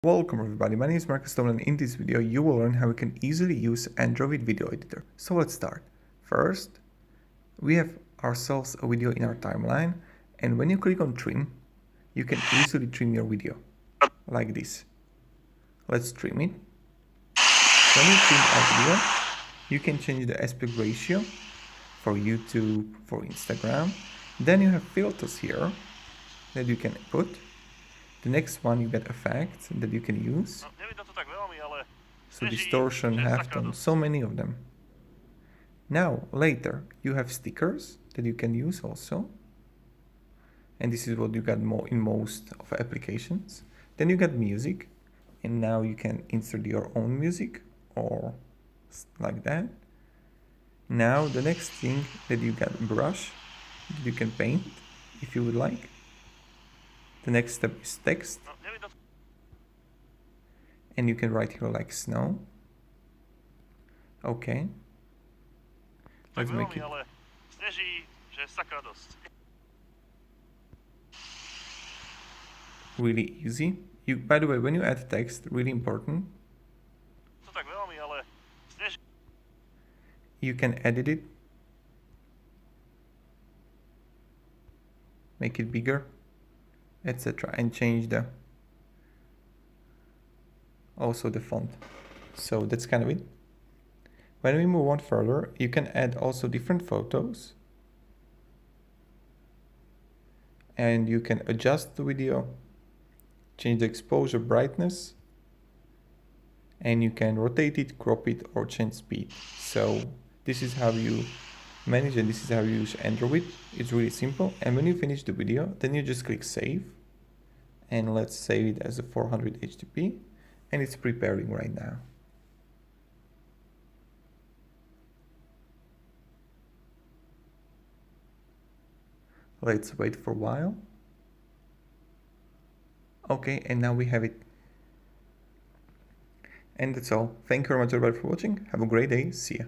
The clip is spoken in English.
Welcome everybody, my name is Marcus Stone and in this video you will learn how you can easily use Androvit video editor. So let's start. First, we have ourselves a video in our timeline, and when you click on trim, you can easily trim your video, like this. Let's trim it. When you trim our video, you can change the aspect ratio for YouTube, for Instagram. Then you have filters here that you can put. The next one, you get effects that you can use. So distortion, halftone, so many of them. Now, later, you have stickers that you can use also. And this is what you got more in most of applications. Then you got music. And now you can insert your own music or like that. Now, the next thing that you got brush that you can paint if you would like. The next step is text. And you can write here like snow. Okay. Let's make it really easy. By the way, when you add text, really important, you can edit it, make it bigger, etc., and change also the font. So that's kind of it. When we move on further, you can add also different photos, and you can adjust the video, change the exposure, brightness, and you can rotate it, crop it, or change speed. So this is how you manage, and this is how you use Androvit. It's really simple. And when you finish the video, then you just click save, and let's save it as a 400 HTTP, and it's preparing right now. Let's wait for a while. Okay, and now we have it. And that's all. Thank you very much everybody for watching. Have a great day. See ya.